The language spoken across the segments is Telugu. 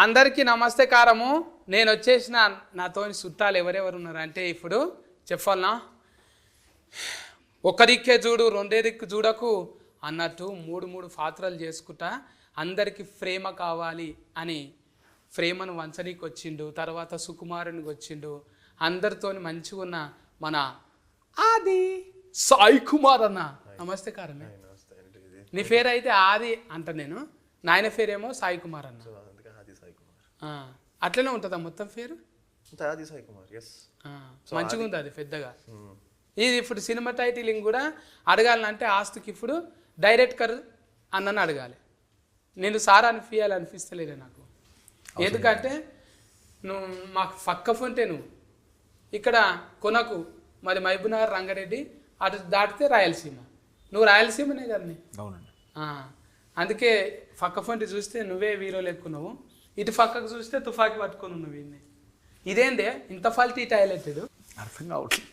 అందరికీ నమస్తే కారము. నేను వచ్చేసిన నాతో చుట్టాలు ఎవరెవరు ఉన్నారు అంటే ఇప్పుడు చెప్పాలనా, ఒక దిక్కే చూడు రెండే దిక్కు చూడకు అన్నట్టు మూడు పాత్రలు చేసుకుంటా అందరికీ ప్రేమ కావాలి అని ప్రేమను వంచనీకి వచ్చిండు. తర్వాత సుకుమారునికి వచ్చిండు. అందరితోని మంచిగా ఉన్న మన ఆది సాయి కుమార్ అన్న. నమస్తే కారమే. నీ పేరు అయితే ఆది అంట, నేను నాయన పేరేమో సాయి కుమార్ అన్న. అట్లనే ఉంటుందా మొత్తం పేరు? మంచిగా ఉంది అది పెద్దగా. ఇది ఇప్పుడు సినిమా టైటిలింగ్ కూడా అడగాలంటే ఆస్తుకి ఇప్పుడు డైరెక్టర్ అన్నని అడగాలి. నేను సార్ అనిపిస్తలేదు నాకు. ఎందుకంటే నువ్వు మాకు పక్క ఫోన్టే నువ్వు ఇక్కడ కొనకు, మరి మహబూబ్నగర్ రంగారెడ్డి అటు దాటితే రాయలసీమ. నువ్వు రాయలసీమనే కదా. అవునండి. అందుకే పక్క ఫోన్ చూస్తే నువ్వే వీరోలు ఎక్కున్నావు, ఇటు పక్కకు చూస్తే తుఫాకి పట్టుకొని ఉన్నావు. వీడిని ఇదేందే ఇంత ఫల్టీ టాలెంటెడ్? అర్థం కావట్లేదు.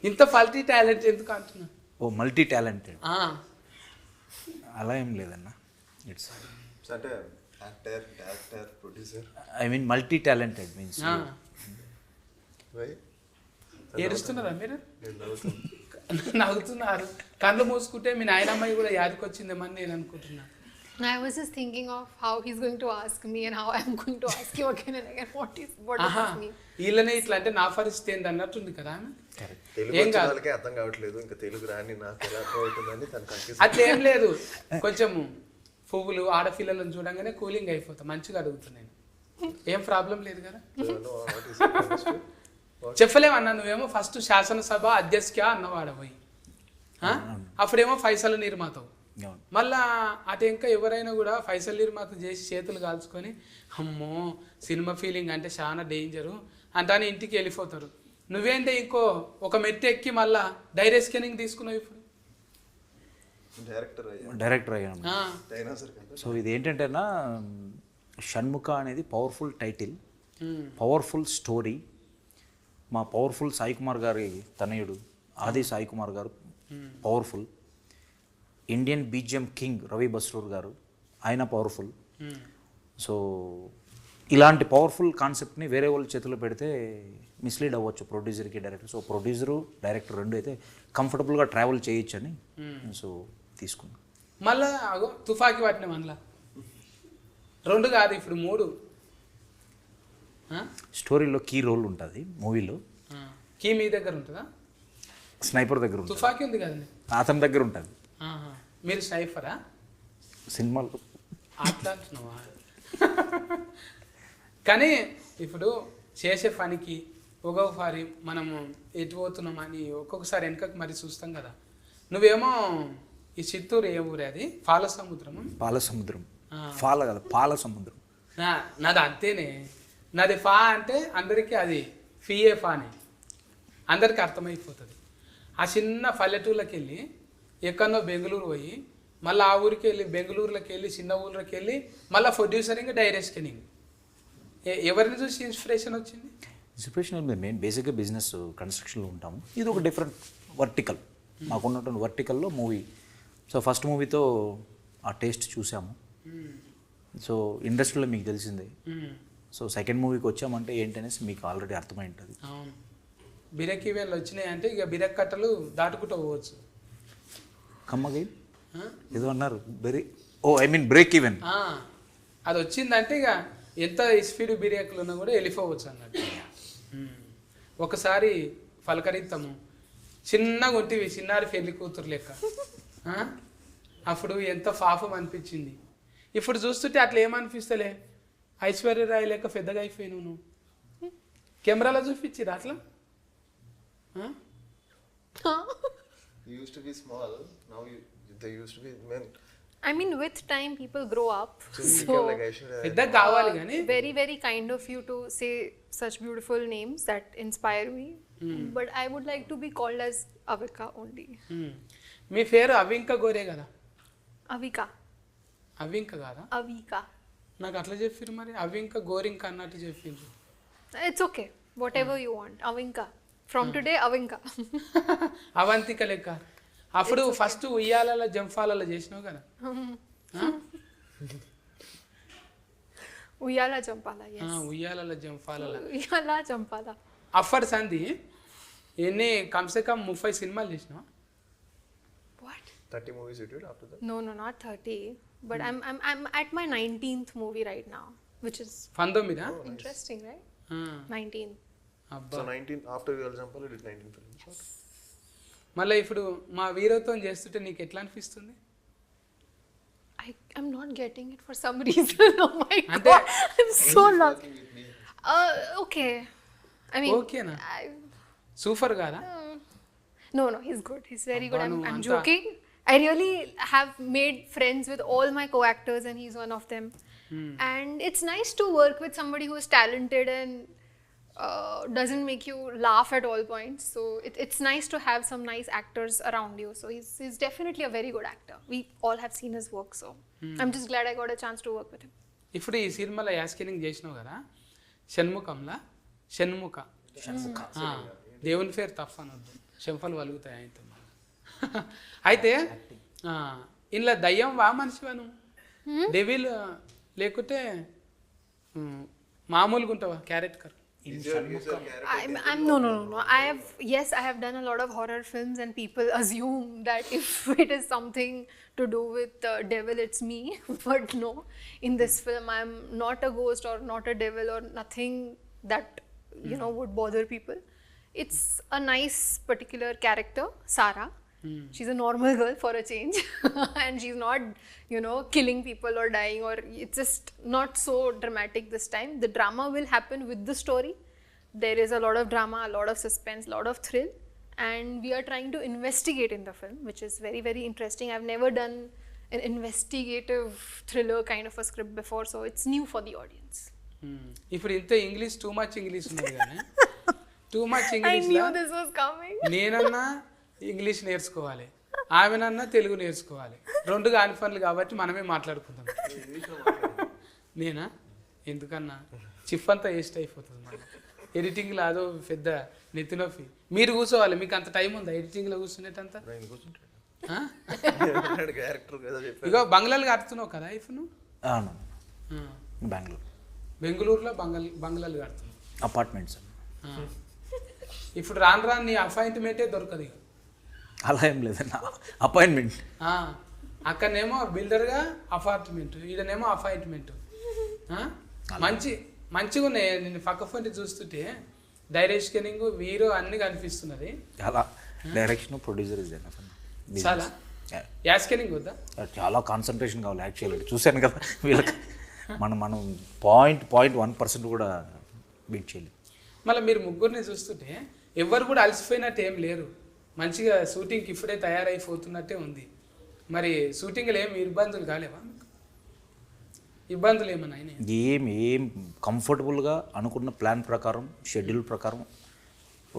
ఇంత ఫల్టీ టాలెంట్ ఎందుకు అంటున్నా? ఓ మల్టీ టాలెంటెడ్ అలా ఏం లేదన్న. ఇట్స్ అంటే actor, director, producer. I mean multi talented means. ఏడుస్తున్నారా మీరు? నవ్వుతున్నారు. కళ్ళు మూసుకుంటే మీ నాయనమ్మాయి కూడా యాదికొచ్చిందేమని నేను అనుకుంటున్నా. I was just thinking of how he's going to ask me and how I'm going to ask you again and again what does this mean? వీళ్ళనే ఇట్లా అంటే నా పరిస్థితి ఏంది అన్నట్టుంది కదా. ఏం కాదు, అర్థం కావట్లేదు ఇంకా తెలుగు రాని నాకు ఎలా అర్థమవుతుందని తనకు అట్లా ఏం లేదు. కొంచెం పువ్వులు ఆడపిల్లలను చూడంగానే కూలింగ్ అయిపోతా. మంచిగా అడుగుతున్నాను, ఏం ప్రాబ్లం లేదు కదా. చెప్పలేమన్నా, నువ్వేమో ఫస్ట్ శాసనసభ అధ్యక్ష అన్నవాడపోయి అప్పుడేమో ఫైసల్ నిర్మాతవు. మళ్ళా అటు ఇంకా ఎవరైనా కూడా ఫైసల్ నిర్మాత చేసి చేతులు కాల్చుకొని అమ్మో సినిమా ఫీలింగ్ అంటే చాలా డేంజరు అంటానే ఇంటికి వెళ్ళిపోతారు. నువ్వేంటే ఇంకో ఒక మెట్టు ఎక్కి మళ్ళా డైరెక్ట్ స్కానింగ్ తీసుకున్నావు. ఇప్పుడు డైరెక్టర్ అయ్యాను. సో ఇది ఏంటంటేనా, షణ్ముఖ అనేది పవర్ఫుల్ టైటిల్, పవర్ఫుల్ స్టోరీ. మా పవర్ఫుల్ సాయి కుమార్ గారి తనయుడు ఆది సాయి కుమార్ గారు powerful. Indian BGM king Ravi Basrur గారు, ఆయన పవర్ఫుల్. సో ఇలాంటి పవర్ఫుల్ కాన్సెప్ట్ని వేరే వాళ్ళ చేతిలో పెడితే మిస్లీడ్ అవ్వచ్చు ప్రొడ్యూసర్కి, డైరెక్టర్. సో ప్రొడ్యూసరు డైరెక్టర్ రెండు అయితే కంఫర్టబుల్గా ట్రావెల్ చేయొచ్చని సో తీసుకున్నాను. మళ్ళా అగో తుఫాకి పట్టిన మనలా 2 కాదు ఇప్పుడు 3. స్టోరీలో కీ రోల్ ఉంటుంది మూవీలో. కీ మీ దగ్గర ఉంటుందా? స్నైపర్ దగ్గర ఉంటుంది. తుఫాకి ఉంది కదండి, అతని దగ్గర ఉంటుంది. మీరు స్నైపరా సినిమాలో? అట్లా అంటున్నావా? కానీ ఇప్పుడు చేసే పనికి ఒక్కొక్కసారి మనము ఎటు పోతున్నామని ఒక్కొక్కసారి వెనకకు మరి చూస్తాం కదా. నువ్వేమో ఈ చిత్తూరు ఏ ఊరే అది? పాలసముద్రము. పాలసముద్రం. పాల కదా, పాలసముద్రం. నాది అంతేనే. నాది ఫా అంటే అందరికీ అది ఫిఏ ఫానే అందరికీ అర్థమైపోతుంది. ఆ చిన్న పల్లెటూళ్ళకి వెళ్ళి ఎక్కడో బెంగళూరు పోయి మళ్ళీ ఆ ఊరికి వెళ్ళి బెంగళూరులోకి వెళ్ళి చిన్న ఊళ్ళకి వెళ్ళి మళ్ళీ ప్రొడ్యూసరింగ్ డైరెక్ట్ స్కానింగ్. ఎవరిని చూసి ఇన్స్పిరేషన్ వచ్చింది? ఇన్స్పిరేషన్ మేము బేసిక్గా బిజినెస్ కన్స్ట్రక్షన్లో ఉంటాము. ఇది ఒక డిఫరెంట్ వర్టికల్, మాకున్నటువంటి వర్టికల్లో మూవీ. సో ఫస్ట్ మూవీతో ఆ టేస్ట్ చూసాము. సో ఇండస్ట్రీలో మీకు తెలిసిందే. సో సెకండ్ మూవీకి వచ్చామంటే ఏంటనేసి మీకు ఆల్రెడీ అర్థమై ఉంటుంది. అవును, బిరక్ ఈవెంట్లు వచ్చినాయి అంటే ఇక బిరక్ కట్టలు దాటుకుంటూ పోవచ్చు. కమ్మగా ఏదో అన్నారు బ్రేక్ ఈవెన్. అది వచ్చిందంటే ఇక ఎంత స్పీడ్ బిరేకులు ఉన్నా కూడా వెళ్ళిపోవచ్చు అన్నట్టు. ఒకసారి పలకరిస్తాము, చిన్నగా ఉంటివి చిన్నారి పెళ్లి కూతురు లెక్క. అప్పుడు ఎంత పాపం అనిపించింది. ఇప్పుడు చూస్తుంటే అట్లా ఏమనిపిస్తలే, ఐశ్వర్యరాయ్ లెక్క పెద్దగా అయిపోయినావు నువ్వు. కెమెరాలో చూపించిరా అట్లా? You used to be small, now they used to be men. I mean, with time people grow up. So like పెద్దగా కావాలి కానీ. Very very kind of you to say such beautiful names that inspire me. But I would like to be called as Avika only. మీ పేరు అవింక గోరే కదా? Avika. అవింక కాదా? Avika. నాకు అట్లా చెప్పిరు మరి, అవింక గోరింక అన్నట్టు చెప్పిండ్రు. It's okay, whatever you want. Avinka. From today, Avinka. Avantika లెక్క. అప్పుడు ఫస్ట్ ఉయ్యాలలో జంఫాలలో చేసినావు కదా. Uyala Jampala, yes. ఉయ్యాల జంపాల Uyala Jampala. అఫర్ సంధి ఎన్ని కమ్సే కమ్ 30 సినిమాలు చేసినా What? 30 movies you did after that? No, not 30. But I'm at my 19th movie right now, which is 19 interesting, right? 19. అబ్బా So 19 after Uyala Jampala you did 19 films. మళ్ళీ ఇప్పుడు మా వీరత్వం చేస్తుంటే నీకు ఎట్లా అనిపిస్తుంది? I'm not getting it for some reason. Oh my And god, I'm so lost. Okay. I mean, ఓకేనా? I, సూపర్ కాదా? no, he's good. He's very good. Abba, I'm anta- joking. I really have made friends with all my co-actors, and he's one of them. And it's nice to work with somebody who is talented and doesn't make you laugh at all points. So it's nice to have some nice actors around you. So he's definitely a very good actor. We all have seen his work, so I'm just glad I got a chance to work with him. ఇప్పుడు ఈ సినిమాలో యాస్కినింగ్ చేసినావు కదా, షణ్ముఖంలా షణ్ముఖ ఆ, దేవుని పేరు తప్ప అనొద్దు, చెంపలు వలుగుతాయి ఆయనతో. అయితే ఇంట్లో దయ్యం వా మనిషివా నువ్వు, డెవిల్ లేకుంటే మామూలుగా ఉంటావా character? Is your character I'm no. I have done a lot of horror films, and people assume that if it is something to do with devil, it's me. But no, in this film, I'm not a ghost or not a devil or nothing that would bother people. It's a nice particular character, Sarah. She's a normal girl for a change, and she's not, killing people or dying, or it's just not so dramatic this time. The drama will happen with the story. There is a lot of drama, a lot of suspense, a lot of thrill, and we are trying to investigate in the film, which is very, very interesting. I've never done an investigative thriller kind of a script before, so it's new for the audience. ఇప్పుడు ఇంత ఇంగ్లీష్ టూ మచ్ ఇంగ్లీష్ ఉన్నది కానీ టూ మచ్ I ఇంగ్లీష్లో knew this was coming. నేనన్నా ఇంగ్లీష్ నేర్చుకోవాలి, ఆమెనన్నా తెలుగు నేర్చుకోవాలి, రెండు కాని పనులు కాబట్టి మనమే మాట్లాడుకుందాం. నేనా ఎందుకన్నా చిప్ అంతా వేస్ట్ అయిపోతుంది, మన ఎడిటింగ్లో అదో పెద్ద నెత్తి నొప్పి. మీరు కూర్చోవాలి, మీకు అంత టైం ఉందా ఎడిటింగ్లో కూర్చునేటంతా? నేను కూర్చుంటాను ఆ? క్యారెక్టర్ కదా చెప్పాను. ఇగో బంగ్లాలు కడుతున్నావు కదా ఇప్పుడు నువ్వు? అవును, బెంగళూరు బెంగళూరులో బంగ్లాలు కడుతున్నావు, అపార్ట్మెంట్స్. ఇప్పుడు రాను రాను నీ అపాయింట్మెంటే దొరకదు ఇక. అలా ఏం లేదన్న, అపాయింట్మెంట్. అక్కడనేమో బిల్డర్గా అపార్ట్మెంట్, ఈడనేమో అపాయింట్మెంట్. మంచిగా ఉన్నాయి. నేను పక్క ఫోన్ చూస్తుంటే డైరెక్షన్ వీరో అన్ని కనిపిస్తున్నది. చాలా డైరెక్షన్, ప్రొడ్యూసర్ ఇస్ చాలా యాస్కెనింగ్ వద్దా? చాలా కాన్సన్ట్రేషన్ కావాలి యాక్చువల్లీ. చూశాను కదా వీళ్ళకి, మనం 0.1% కూడా బీట్ చేయలేదు. మళ్ళీ మీరు ముగ్గురిని చూస్తుంటే ఎవరు కూడా అలసిపోయినట్టు ఏం లేరు, మంచిగా షూటింగ్కి ఇప్పుడే తయారైపోతున్నట్టే ఉంది. మరి షూటింగ్లో ఏమి ఇబ్బందులు కాలేవా? ఇబ్బందులు ఏమన్నా అయినాయి? ఏం కంఫర్టబుల్గా అనుకున్న ప్లాన్ ప్రకారం, షెడ్యూల్ ప్రకారం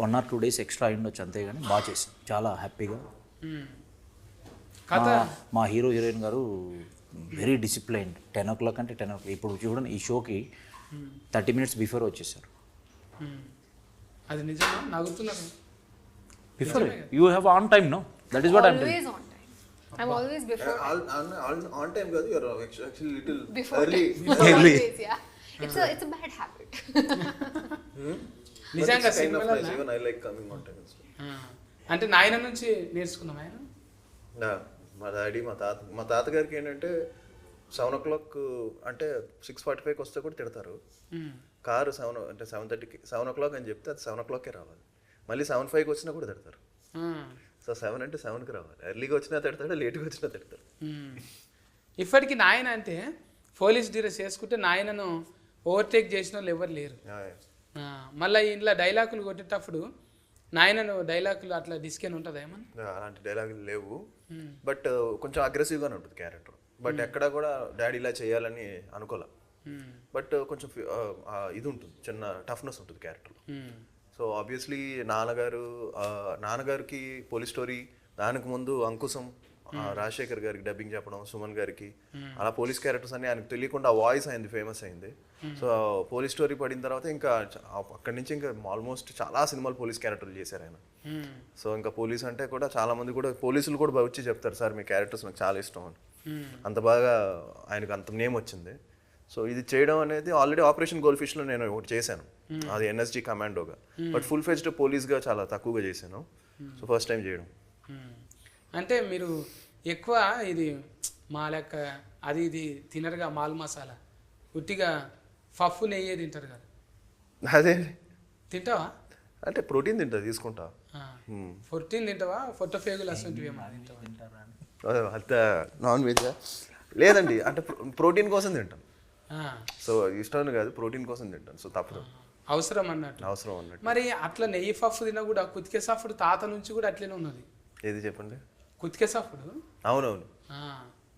1 or 2 days ఎక్స్ట్రా అయ్యుండొచ్చు, అంతేగాని బాగా చేసాం, చాలా హ్యాపీగా. కథ మా హీరో హీరోయిన్ గారు వెరీ డిసిప్లైన్డ్. 10 o'clock అంటే 10 o'clock. ఇప్పుడు చూడండి, ఈ షోకి 30 minutes బిఫోర్ వచ్చేసారు. అది నిజమా? నవ్వుతున్నారు. Before you have on time, no? That is what I am Always on time. I'm always before. On time కాదు, you're actually little Before early. Always, yeah. It's a bad habit. But నిజంగా it's kind of nice. సినిమాలో Even I like coming on time. అంటే నాయన నుంచి నేర్చుకున్నాం ఆయన. మా డాడీ మా తాతగారికి ఏంటంటే 7 o'clock అంటే 6:45 వస్తే కూడా తిడతారు. కారు 7 o'clock అని చెప్తే అది 7 o'clockకే రావాలి. మళ్ళీ 7:05 వచ్చినా కూడా తిడతారు. సో 7 అంటే 7కి రావాలి. ఎర్లీగా వచ్చినా తిడతాడు, లేట్గా వచ్చినా తిడతాడు. ఇప్పటికి నాయన అంటే పోలీస్ డ్రెస్ చేసుకుంటే నాయనను ఓవర్టేక్ చేసిన వాళ్ళు ఎవరు లేరు. మళ్ళీ ఇంట్లో డైలాగులు కొట్టేటప్పుడు నాయనను డైలాగులు అట్లా డిస్కెన్ ఉంటుందా ఏమన్నా? అలాంటి డైలాగులు లేవు, బట్ కొంచెం అగ్రెసివ్గానే ఉంటుంది క్యారెక్టర్. బట్ ఎక్కడ కూడా డాడీ ఇలా చేయాలని అనుకోలే, బట్ కొంచెం ఇది ఉంటుంది, చిన్న టఫ్నెస్ ఉంటుంది క్యారెక్టర్లో. సో ఆబ్వియస్లీ నాన్నగారికి పోలీస్ స్టోరీ, దానికి ముందు అంకుశం, రాజశేఖర్ గారికి డబ్బింగ్ చెప్పడం, సుమన్ గారికి, అలా పోలీస్ క్యారెక్టర్స్ అన్ని ఆయనకు తెలియకుండా వాయిస్ అయింది, ఫేమస్ అయింది. సో పోలీస్ స్టోరీ పడిన తర్వాత ఇంకా అక్కడి నుంచి ఇంకా ఆల్మోస్ట్ చాలా సినిమాలు పోలీస్ క్యారెక్టర్లు చేశారు ఆయన. సో ఇంకా పోలీస్ అంటే కూడా చాలా మంది కూడా పోలీసులు కూడా వచ్చి చెప్తారు, సార్ మీ క్యారెక్టర్స్ నాకు చాలా ఇష్టం అని. అంత బాగా ఆయనకు అంత నేమ్ వచ్చింది. సో ఇది చేయడం అనేది ఆల్రెడీ ఆపరేషన్ గోల్డ్ ఫిష్లో నేను ఒకటి చేశాను, అది ఎన్ఎస్జీ కమాండోగా. బట్ ఫుల్ ఫెజ్డ్ పోలీస్గా చాలా తక్కువగా చేశాను. సో ఫస్ట్ టైం చేయడం. అంటే మీరు ఎక్కువ ఇది మా లెక్క అది ఇది తినరుగా, మాల్ మసాలా ఉట్టిగా పప్పు నెయ్యే తింటారు కదా, అదే తింటావా? అంటే ప్రోటీన్ తింటా, తీసుకుంటా. 14 తింటావా? ఫేగులు అసంటివి ఏమన్నా తింటావా? అంత నాన్ వెజ్ లేదండి, అంటే ప్రోటీన్ కోసం తింటాను. సో ఇష్టం కాదు, ప్రోటీన్ కోసం తింటాను. సో తప్పదు, అవసరం అన్నట్టు. అవసరం అన్నట్టు. మరి అట్లా నెయ్యి పప్పు తిన కూడా కుతికే సాఫుడు తాత నుంచి కూడా అట్లనే ఉన్నది. ఏది చెప్పండి? కుతికే సాఫుడు. అవునవును.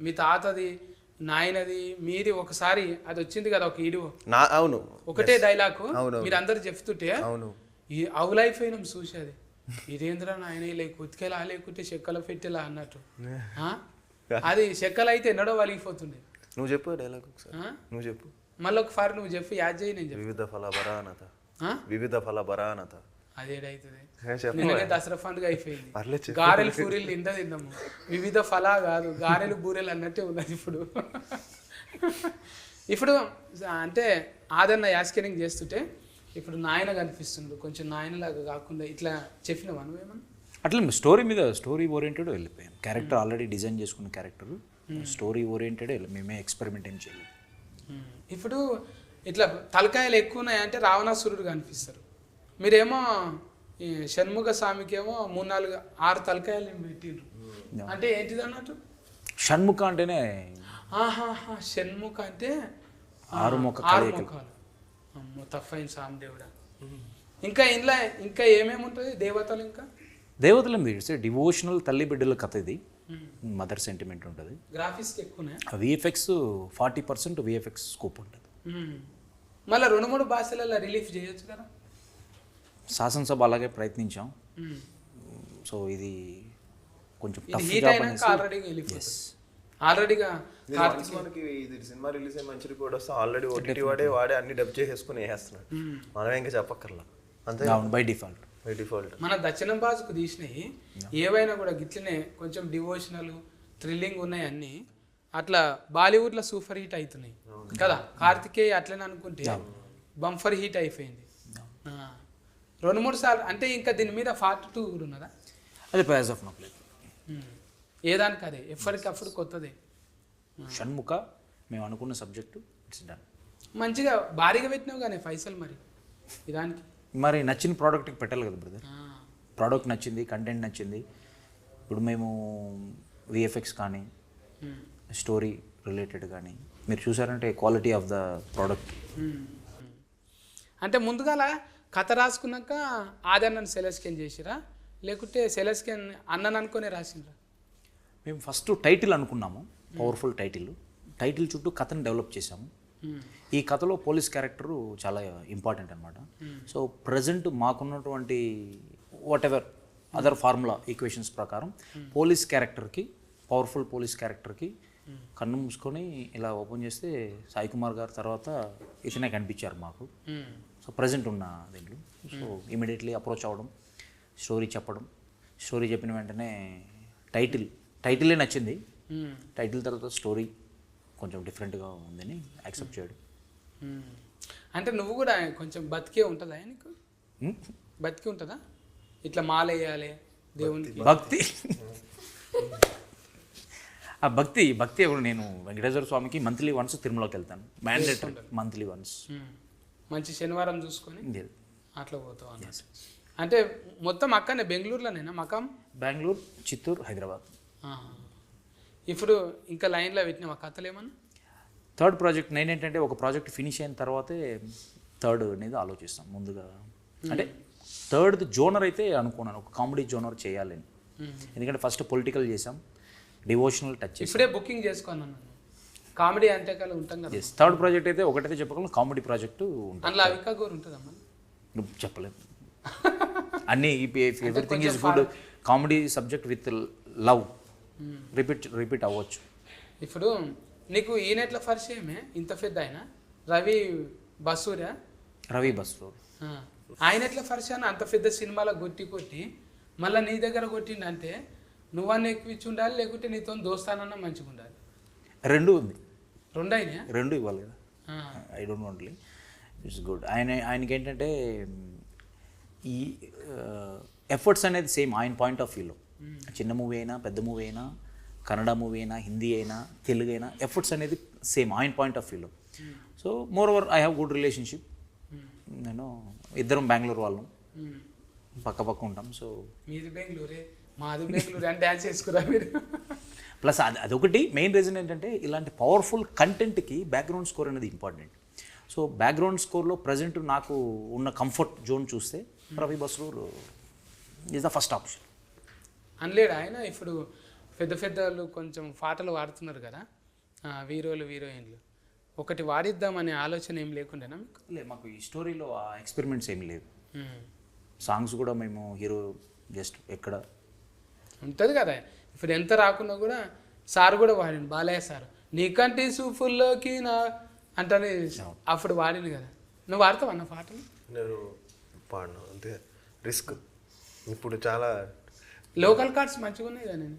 మీ తాతది, నాయనది, మీది ఒకసారి అది వచ్చింది కదా ఒక వీడియో. అవును, ఒకటే డైలాగ్ అవును, మీరు అందరు చెప్తుంటే అవును, ఈ అవు లైఫ్ అయినాం చూసేది. ఇదేంద్రా నాయన లేక కుతికేలా లేకుంటే చెక్కలో పెట్టేలా అన్నట్టు. అది చెక్కలు అయితే ఎన్నడో వలిగిపోతుండే. నువ్వు చెప్పు డైలాగ్ ఒకసారి, నువ్వు చెప్పు. మళ్ళీ ఒకసారి నువ్వు చెప్పు, యాద్ చేయి. నేను చెప్పు. వివిధ ఫల బరానత, వివిధ ఫల బరానత. అదేడైతుంది. చెప్పు. నిన్ననే దసరా పండుగ అయిపోయింది. పర్లేదు చెప్పు. గారెలు పూరీలు నిండా తిన్నాము. వివిధ ఫలా కాదు, గారెలు బూరెలు అన్నట్టే ఉన్నది ఇప్పుడు. ఇప్పుడు అంటే ఆదరణ యాస్కెనింగ్ చేస్తుంటే ఇప్పుడు నాయన కనిపిస్తుంది, కొంచెం నాయనలాగా కాకుండా ఇట్లా చెప్పినావా నువ్వేమన్నా? అట్లా స్టోరీ మీద స్టోరీ ఓరియంటెడ్ వెళ్ళిపోయాం. క్యారెక్టర్ ఆల్రెడీ డిజైన్ చేసుకున్న క్యారెక్టర్, స్టోరీ ఓరియంటెడ్ మేమే ఎక్స్పెరిమెంట్ ఏం చేయలేదు. ఇప్పుడు ఇట్లా తలకాయలు ఎక్కువ ఉన్నాయంటే రావణాసురుడు కనిపిస్తారు. మీరేమో ఈ షణ్ముఖ స్వామికి ఏమో 3, 4, 6 తలకాయలు పెట్టిండ్రు. అంటే ఏంటిది అన్నట్టు? షణ్ముఖ అంటేనే షణ్ముఖ అంటే 6 ముఖాలు. అమ్మో తప్పైంది సామదేవుడా. ఇంకా ఇంట్లో ఇంకా ఏమేమి ఉంటుంది దేవతలు? ఇంకా దేవతలు ఇట్స్ డివోషనల్ తల్లి బిడ్డల కథ. ఇది మదర్ సెంటిమెంట్ ఉంటుంది. గ్రాఫిక్స్ ఎక్కువనే. విఎఫ్ఎక్స్ 40% విఎఫ్ఎక్స్ స్కోప్ ఉంటుంది. మళ్ళీ 2-3 భాషలలో రిలీఫ్ చేయొచ్చు కదా. శాసనసభ అలాగే ప్రయత్నించాం. సో ఇది కొంచెం హీట్ అయినాక ఆల్రెడీగా వెళ్ళిపోతుంది. ఆల్రెడీగా మనకి ఇది సినిమా రిలీజ్ అయ్యి మంచి రిపోర్ట్ వస్తే ఆల్రెడీ ఓటీటీ వాడే అన్ని డబ్ చేసేసుకుని వేసేస్తున్నాడు. మనం ఇంకా చెప్పక్కర్లా, అంతే బై డిఫాల్ట్. మన దక్షిణం భాషకు తీసినవి ఏవైనా కూడా గిట్లనే కొంచెం డివోషనల్ థ్రిల్లింగ్ ఉన్నాయి అన్ని. అట్లా బాలీవుడ్లో సూపర్ హిట్ అవుతున్నాయి కదా. కార్తికేయ అట్లనే అనుకుంటే బంఫర్ హిట్ అయిపోయింది 2-3 సార్లు. అంటే ఇంకా దీని మీద Part 2 కూడా ఉన్నదా? అది ప్రైజ్ ఆఫ్ నో ప్లే. ఏదానికి అదే ఎప్పటికప్పుడు కొత్తదే. షణ్ముఖ మేము అనుకున్న సబ్జెక్టు ఇట్స్ డన్. మంచిగా భారీగా పెట్టినావు కానీ పైసలు మరి ఇదానికి. మరి నచ్చిన ప్రోడక్ట్కి పెట్టాలి కదా బ్రదర్. ప్రోడక్ట్ నచ్చింది, కంటెంట్ నచ్చింది. ఇప్పుడు మేము విఎఫ్ఎక్స్ కానీ స్టోరీ రిలేటెడ్ కానీ మీరు చూసారంటే క్వాలిటీ ఆఫ్ ద ప్రోడక్ట్. అంటే ముందుగాల కథ రాసుకున్నాక ఆదరణను సెలెస్కెన్ చేసిరా లేకుంటే సెలెస్కెన్ అన్నను అనుకునే రాసిండ్రా? మేము ఫస్ట్ టైటిల్ అనుకున్నాము, పవర్ఫుల్ టైటిల్ చుట్టూ కథను డెవలప్ చేసాము. ఈ కథలో పోలీస్ క్యారెక్టరు చాలా ఇంపార్టెంట్ అనమాట. సో ప్రజెంట్ మాకున్నటువంటి what ever other formula equations ప్రకారం పోలీస్ క్యారెక్టర్కి, పవర్ఫుల్ పోలీస్ క్యారెక్టర్కి కన్ను మూసుకొని ఇలా ఓపెన్ చేస్తే సాయి కుమార్ గారు తర్వాత ఇతనే కనిపించారు మాకు. సో ప్రజెంట్ ఉన్న దీంట్లో సో ఇమీడియట్లీ అప్రోచ్ అవ్వడం, స్టోరీ చెప్పడం, స్టోరీ చెప్పిన వెంటనే టైటిలే నచ్చింది. టైటిల్ తర్వాత స్టోరీ కొంచెం డిఫరెంట్గా ఉందని యాక్సెప్ట్ చేయడం. అంటే నువ్వు కూడా కొంచెం బతికే ఉంటుందా నీకు? బతికి ఉంటుందా? ఇట్లా మాల వేయాలి దేవునికి భక్తి. ఆ భక్తి ఇప్పుడు నేను వెంకటేశ్వర స్వామికి మంత్లీ వన్స్ తిరుమలకి వెళ్తాను, మ్యాండేటరీ మంత్లీ వన్స్. మంచి శనివారం చూసుకొని అట్లా పోతావు అన్నట్టు. అంటే మొత్తం అక్కడనే బెంగళూరులోనేనా మకాం? బెంగళూరు, చిత్తూరు, హైదరాబాద్. ఇప్పుడు ఇంకా లైన్లో పెట్టిన మా కథలు ఏమన్నా? థర్డ్ ప్రాజెక్ట్ నేనేంటంటే ఒక ప్రాజెక్ట్ ఫినిష్ అయిన తర్వాతే థర్డ్ అనేది ఆలోచిస్తాం ముందుగా. అంటే థర్డ్ జోనర్ అయితే అనుకున్నాను, ఒక కామెడీ జోనర్ చేయాలని. ఎందుకంటే ఫస్ట్ పొలిటికల్ చేసాం, డివోషనల్ టచ్ చేసాం. ఇప్పుడే బుకింగ్ చేసుకున్నాను. కామెడీ అంటే కాదు ఉంటాం కదా. థర్డ్ ప్రాజెక్ట్ అయితే ఒకటైతే చెప్పగలను, కామెడీ ప్రాజెక్టు ఉంటుంది. అందులో అవికా గోరు ఉంటుందమ్మా? చెప్పలేదు. అన్నీ everything is good. Comedy subject with love repeat అవ్వచ్చు. ఇప్పుడు నీకు ఈయనెట్ల పరిచయమే ఇంత పెద్ద ఆయన రవి బసూరా? రవి బసూర్ ఆయన ఎట్లా పరిచయం? అంత పెద్ద సినిమాలో కొట్టి మళ్ళీ నీ దగ్గర కొట్టిండంటే నువ్వన్నీ ఎక్కువ ఇచ్చి ఉండాలి, లేకుంటే నీతో దోస్తానన్నా మంచిగా ఉండాలి. రెండు ఉంది. రెండు అయినా? రెండు ఇవ్వాలి కదా. ఐ డోంట్ వాంట్లీ ఇట్స్ గుడ్. ఆయనకి ఏంటంటే ఈ ఎఫర్ట్స్ అనేది సేమ్ ఆయన పాయింట్ ఆఫ్ వ్యూలో, చిన్న మూవీ అయినా పెద్ద మూవీ అయినా కన్నడ మూవీ అయినా హిందీ అయినా తెలుగు అయినా ఎఫర్ట్స్ అనేది సేమ్ ఆయన పాయింట్ ఆఫ్ వ్యూలో. So more over I have good relationship. నేను ఇద్దరం బెంగళూరు వాళ్ళం, పక్క పక్క ఉంటాం. సో మీది బెంగళూరే మాది బెంగళూరు అని డ్యాన్స్ చేసుకురా మీరు. ప్లస్ అదొకటి మెయిన్ రీజన్ ఏంటంటే ఇలాంటి పవర్ఫుల్ కంటెంట్కి బ్యాక్గ్రౌండ్ స్కోర్ అనేది ఇంపార్టెంట్. సో బ్యాక్గ్రౌండ్ స్కోర్లో ప్రజెంట్ నాకు ఉన్న కంఫర్ట్ జోన్ చూస్తే Ravi Basrur is the first option. అనలేడు ఆయన. ఇప్పుడు పెద్ద పెద్దలు కొంచెం పాటలు వాడుతున్నారు కదా హీరోలు హీరోయిన్లు, ఒకటి వాడిద్దామనే ఆలోచన ఏం లేకుండానా మీకు? లేదు, మాకు ఈ స్టోరీలో ఆ ఎక్స్పెరిమెంట్స్ ఏమి లేవు. సాంగ్స్ కూడా మేము హీరో జస్ట్ ఎక్కడ ఉంటుంది కదా. ఇప్పుడు ఎంత రాకున్నా కూడా సార్ కూడా వాడిండు, బాలయ్య సార్, నీకంటే సూఫుల్లోకి నా అంటే అప్పుడు వాడిండు కదా. నువ్వు వాడతావు అన్న పాటలు? నేను పాడను, అంతే రిస్క్. ఇప్పుడు చాలా లోకల్ కార్డ్స్ మంచిగా ఉన్నాయి కదా. నేను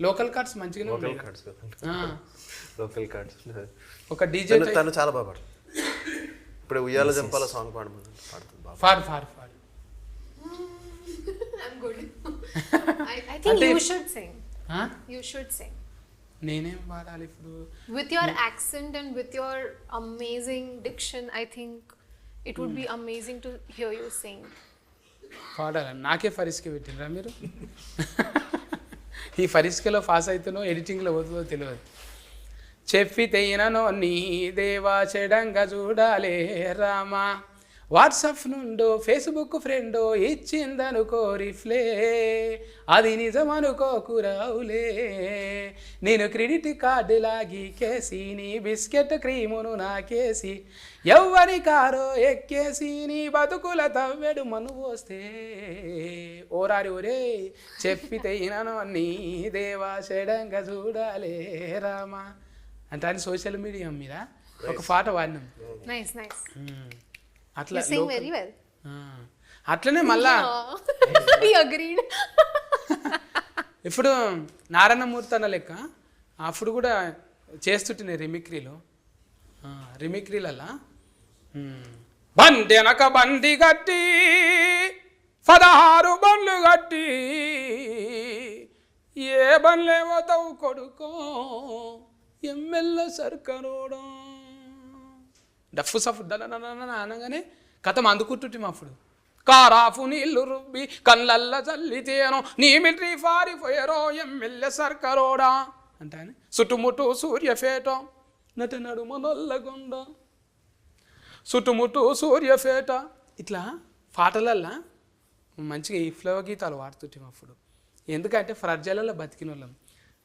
లోకల్ కార్డ్స్ మంచిగానే లోకల్ ఉన్నాయి. Cards local cards. ఒక డీజే తను చాలా బాగా పాడు. ఇప్పుడు ఉయ్యాల జంపాల సాంగ్ పాడుతుంది బాగా. పాడు పాడు పాడు. I'm good. I think you should sing. You should sing. నేనేం పాడాలి ఇప్పుడు? With your accent and with your amazing diction, I think it would be amazing to hear you sing. పాడాలి. నాకే ఫరిస్కే పెట్టినరా మీరు? ఈ ఫరిస్కేలో పాస్ అవుతానో ఎడిటింగ్లో పోతుందో తెలియదు. చెప్పితే ఇననో నీ దేవా చెడంగా చూడాలే రామా, వాట్సాప్ నుండో ఫేస్బుక్ ఫ్రెండో ఇచ్చిందనుకో రిఫ్లే, అది నిజమనుకోకురావులే, నేను క్రెడిట్ కార్డు లాగి కేసి నీ బిస్కెట్ క్రీమును నాకేసి ఎవ్వరి కారో ఎక్కేసి నీ బతుకుల తవ్వెడు మను పోస్తే, ఓరారి ఓరే చెప్పితే ఇననో నీ దేవా చెడంగా చూడాలే రామా అంటే అని సోషల్ మీడియా మీద ఒక పాట వాడినాం. Nice, nice. అట్లా You sing very well. అట్లనే మళ్ళా We agreed. ఇప్పుడు నారాయణమూర్తి అన్న లెక్క అప్పుడు కూడా చేస్తుంటే రిమిక్రీలల్లా బండి వెనక బండి కట్టి 16 బండ్లు కట్టి ఏ బండ్లేవో తవ్వు కొడుకో ఎమ్మెల్యే సర్కరోడా డఫ్ సఫ్ అనగానే కథం అందుకుంటుంటే అప్పుడు కారాఫు నీళ్లు రుబ్బి కళ్ళల్ల చల్లితేనో నీ మిలిటరీ ఫారిపోయారో ఎమ్మెల్యే సర్కరోడా అంటే చుట్టుముట్టు సూర్యఫేట నటి నడుమ నల్లగొండ చుట్టుముట్టు సూర్యఫేట ఇట్లా పాటలల్లా మంచిగా ఈ ఫ్లో గీతాలు వాడుతుంటాం అప్పుడు. ఎందుకంటే ఫ్రజ్జలలో బతికిన వాళ్ళం.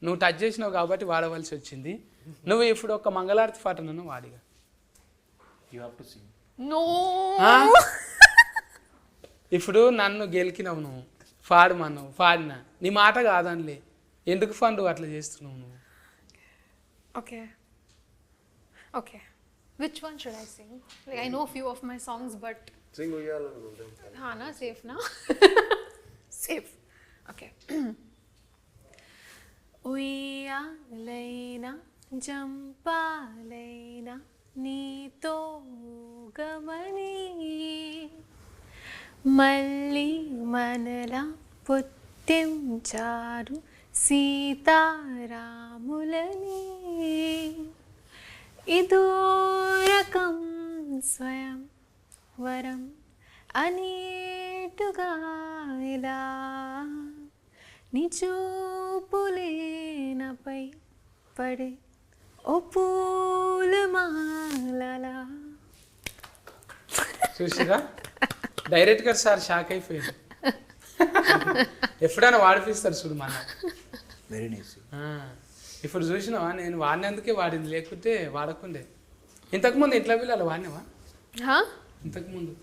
నువ్వు టచ్ చేసినావు కాబట్టి వాడవలసి వచ్చింది. నువ్వు ఇప్పుడు ఒక మంగళారతి పాట నన్ను వాడిగా. No. ఇప్పుడు నన్ను గెలికినావు నువ్వు, పాడమన్నావు, పాడినా నీ మాట కాదనిలే, ఎందుకు ఫండు అట్లా చేస్తున్నావు నువ్వు? Okay. Okay. Which one should I sing? Like I know a few of my songs, but Singh ఉయ్యాల na safe na. Safe. Okay. ఉయ్యాలైనా జంపాలైనా నీతో గమని మళ్ళీ మనలా పుట్టించారు సీతారాములని, ఇదో రకం స్వయం వరం అనేటుగా ఇలా నీ చూపులేనపై పడే ఓ పూలమాలలా. చూసిరా డైరెక్ట్గా సార్ షాక్ అయిపోయాడు. ఎప్పుడైనా వాడిపిస్తారు చూడు మన. Very nice. ఇప్పుడు చూసినావా నేను వాడినందుకే వాడింది, లేకుంటే వాడకుండే. ఇంతకుముందు ఇంట్లో పిల్లలు వాడినావా? ఇంతకుముందు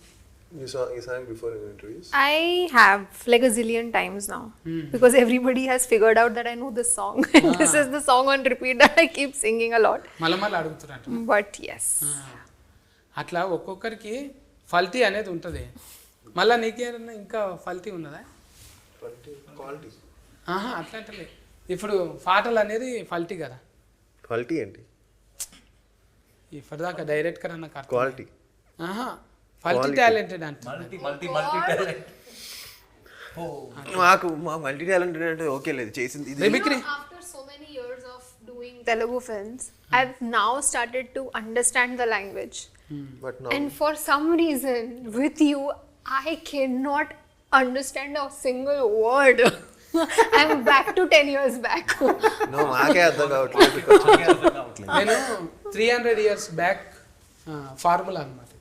You sang before in interviews? I have like a zillion times now because everybody has figured out that I know this song. This is the song on repeat that I keep singing a lot. మళ్ళీ అడుగుతున్నట్టు. But yes. అట్లా ఒక్కొక్కరికి ఫల్టీ అనేది ఉంటుంది. మళ్ళీ నీకేమన్నా ఇంకా ఫల్టీ ఉన్నదా? క్వాలిటీ అట్లా అంటే ఇప్పుడు పాటలు అనేది ఫల్టీ కదా. క్వాలిటీ ఏంటి? ఇప్పటిదాకా డైరెక్టర్ అన్న క్వాలిటీ మల్టీ టాలెంటెడ్ అంటే మల్టీ టాలెంట్. మాకు మల్టీ టాలెంటెడ్ అంటే ఓకే లేదు చేసింది ఇది. Mimicry After so many years of doing Telugu films, I've now started to understand the language. But And for some reason, with you, I cannot understand a single word. I'm back to 10 years back. No మాకే అర్థం కావట్లేదు. నేను 300 years బ్యాక్ ఫార్ములా అనమాట.